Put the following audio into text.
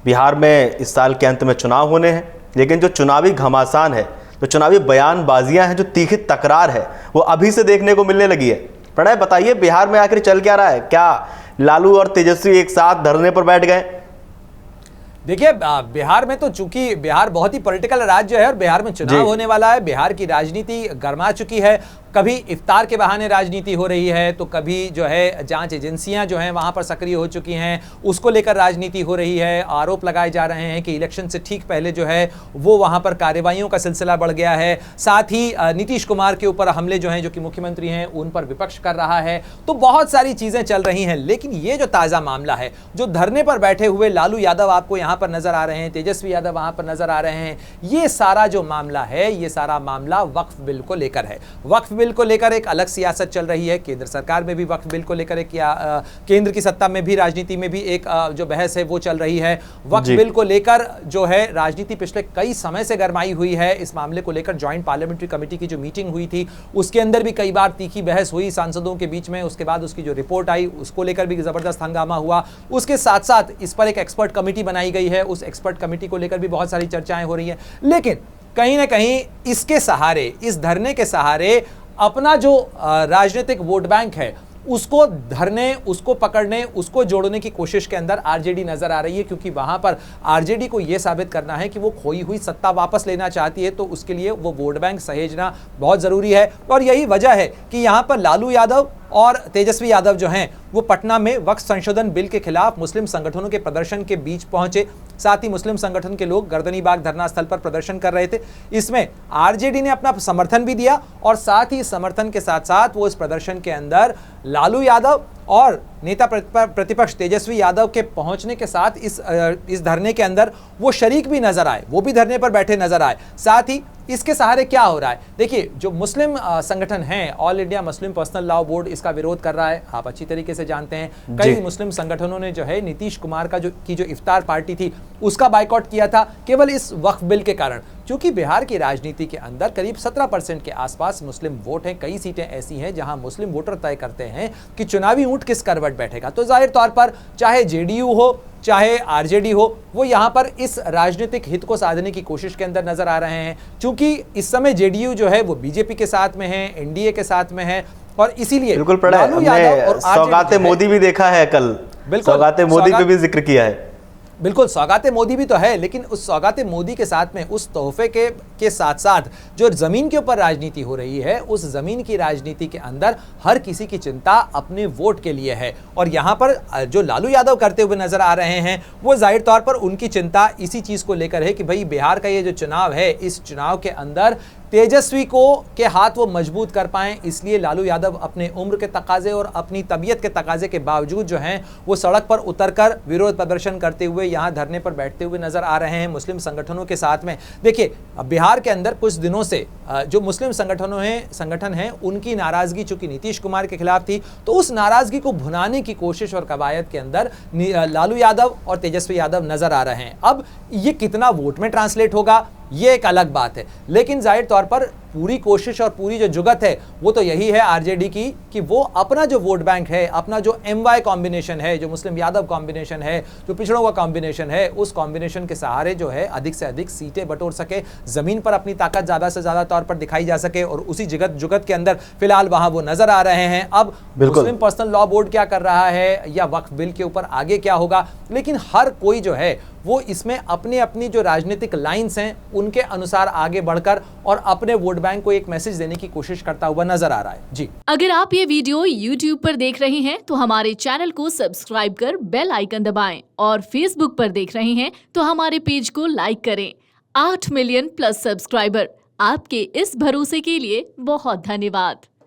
बिहार में इस साल के अंत में चुनाव होने हैं, लेकिन जो चुनावी घमासान है, जो चुनावी बयानबाजियां हैं, जो तीखी तकरार है, वो अभी से देखने को मिलने लगी है। प्रणय, बताइए बिहार में आखिर चल क्या रहा है? क्या लालू और तेजस्वी एक साथ धरने पर बैठ गए? देखिए, बिहार में तो चूंकि बिहार बहुत ही पॉलिटिकल राज्य है और बिहार में चुनाव होने वाला है, बिहार की राजनीति गर्मा चुकी है। कभी इफ्तार के बहाने राजनीति हो रही है, तो कभी जो है जांच एजेंसियां जो हैं वहां पर सक्रिय हो चुकी हैं, उसको लेकर राजनीति हो रही है। आरोप लगाए जा रहे हैं कि इलेक्शन से ठीक पहले जो है वो वहां पर कार्रवाइयों का सिलसिला बढ़ गया है। साथ ही नीतीश कुमार के ऊपर हमले जो हैं, जो कि मुख्यमंत्री हैं, उन पर विपक्ष कर रहा है। तो बहुत सारी चीजें चल रही हैं, लेकिन ये जो ताजा मामला है, जो धरने पर बैठे हुए लालू यादव आपको यहाँ पर नजर आ रहे हैं, तेजस्वी यादव वहां पर नजर आ रहे हैं, ये सारा जो मामला है, ये सारा मामला वक्फ बिल को लेकर है। वक्फ बिल को लेकर एक अलग सियासत चल रही है। केंद्र सरकार में भी वक्फ बिल को लेकर एक केंद्र की सत्ता में भी, राजनीति में भी एक जो बहस है वो चल रही है। वक्फ बिल को लेकर जो है राजनीति पिछले कई समय से गरमाई हुई है। इस मामले को लेकर ज्वाइंट पार्लियामेंट्री कमेटी की जो मीटिंग हुई थी, उसके अंदर भी कई बार तीखी बहस हुई सांसदों के बीच में। उसके बाद उसकी जो रिपोर्ट आई, उसको लेकर भी जबरदस्त हंगामा हुआ। उसके साथ साथ इस पर एक एक्सपर्ट कमेटी बनाई गई है, उस एक्सपर्ट कमेटी को लेकर भी बहुत सारी चर्चाएं हो रही हैं। लेकिन कहीं ना कहीं इसके सहारे, इस धरने के सहारे अपना जो राजनीतिक वोट बैंक है, उसको धरने, उसको पकड़ने, उसको जोड़ने की कोशिश के अंदर आरजेडी नजर आ रही है, क्योंकि वहां पर आरजेडी को यह साबित करना है कि वो खोई हुई सत्ता वापस लेना चाहती है। तो उसके लिए वो वोट बैंक सहेजना बहुत जरूरी है। और यही वजह है कि यहां पर लालू यादव और तेजस्वी यादव जो हैं वो पटना में वक्फ संशोधन बिल के खिलाफ मुस्लिम संगठनों के प्रदर्शन के बीच पहुंचे। साथ ही मुस्लिम संगठन के लोग गर्दनी बाग धरना स्थल पर प्रदर्शन कर रहे थे। इसमें आरजेडी ने अपना समर्थन भी दिया और साथ ही समर्थन के साथ साथ वो इस प्रदर्शन के अंदर लालू यादव और नेता प्रतिपक्ष तेजस्वी यादव के पहुंचने के साथ इस धरने के अंदर वो शरीक भी नजर आए, वो भी धरने पर बैठे नजर आए। साथ ही इसके सहारे क्या हो रहा है, देखिए, जो मुस्लिम संगठन हैं, all India Muslim personal law board इसका विरोध कर रहा है, आप अच्छी तरीके से जानते हैं। कई मुस्लिम संगठनों ने जो है नीतीश कुमार का जो इफ्तार पार्टी थी उसका बाइकआउट किया था, केवल इस वक्फ बिल के कारण। क्योंकि बिहार की राजनीति के अंदर करीब 17% के आसपास मुस्लिम वोट हैं। कई सीटें ऐसी हैं जहां मुस्लिम वोटर तय करते हैं कि चुनावी ऊंट किस करवट बैठेगा। तो जाहिर तौर पर चाहे जेडीयू हो, चाहे आरजेडी हो, वो यहां पर इस राजनीतिक हित को साधने की कोशिश के अंदर नजर आ रहे हैं। क्योंकि इस समय जेडीयू जो है वो बीजेपी के साथ में है, एनडीए के साथ में है, और इसीलिए बिल्कुल सौगाते मोदी भी देखा है कल, सौगाते मोदी पे भी जिक्र किया है। बिल्कुल, सौगाते मोदी भी तो है, लेकिन उस सौगाते मोदी के साथ में, उस तोहफे के साथ साथ जो जमीन के ऊपर राजनीति हो रही है, उस जमीन की राजनीति के अंदर हर किसी की चिंता अपने वोट के लिए है। और यहाँ पर जो लालू यादव करते हुए नजर आ रहे हैं, वो जाहिर तौर पर उनकी चिंता इसी चीज को लेकर है कि भाई बिहार का ये जो चुनाव है, इस चुनाव के अंदर तेजस्वी को के हाथ वो मजबूत कर पाएं। इसलिए लालू यादव अपने उम्र के तकाजे और अपनी तबीयत के तकाजे के बावजूद जो हैं वो सड़क पर उतरकर विरोध प्रदर्शन करते हुए यहाँ धरने पर बैठते हुए नजर आ रहे हैं मुस्लिम संगठनों के साथ में। देखिए, बिहार के अंदर कुछ दिनों से जो मुस्लिम संगठन हैं उनकी नाराजगी चूंकि नीतीश कुमार के खिलाफ थी, तो उस नाराजगी को भुनाने की कोशिश और कवायद के अंदर लालू यादव और तेजस्वी यादव नजर आ रहे हैं। अब ये कितना वोट में ट्रांसलेट होगा ये एक अलग बात है, लेकिन जाहिर तौर पर पूरी कोशिश और पूरी जो जुगत है वो तो यही है आरजेडी की कि वो अपना जो वोट बैंक है, अपना जो एमवाई कॉम्बिनेशन है, जो मुस्लिम यादव कॉम्बिनेशन है, जो पिछड़ों का कॉम्बिनेशन है, उस कॉम्बिनेशन के सहारे जो है अधिक से अधिक सीटें बटोर सके, जमीन पर अपनी ताकत ज्यादा से ज्यादा तौर पर दिखाई जा सके। और उसी जुगत के अंदर फिलहाल वहां वो नजर आ रहे हैं। अब मुस्लिम पर्सनल लॉ बोर्ड क्या कर रहा है या वक्फ बिल के ऊपर आगे क्या होगा, लेकिन हर कोई जो है वो इसमें अपनी अपनी जो राजनीतिक लाइंस हैं उनके अनुसार आगे बढ़कर और अपने वोट बैंक को एक मैसेज देने की कोशिश करता हुआ नजर आ रहा है। जी, अगर आप ये वीडियो YouTube पर देख रहे हैं तो हमारे चैनल को सब्सक्राइब कर बेल आइकन दबाएं, और Facebook पर देख रहे हैं तो हमारे पेज को लाइक करें। 8 मिलियन प्लस सब्सक्राइबर, आपके इस भरोसे के लिए बहुत धन्यवाद।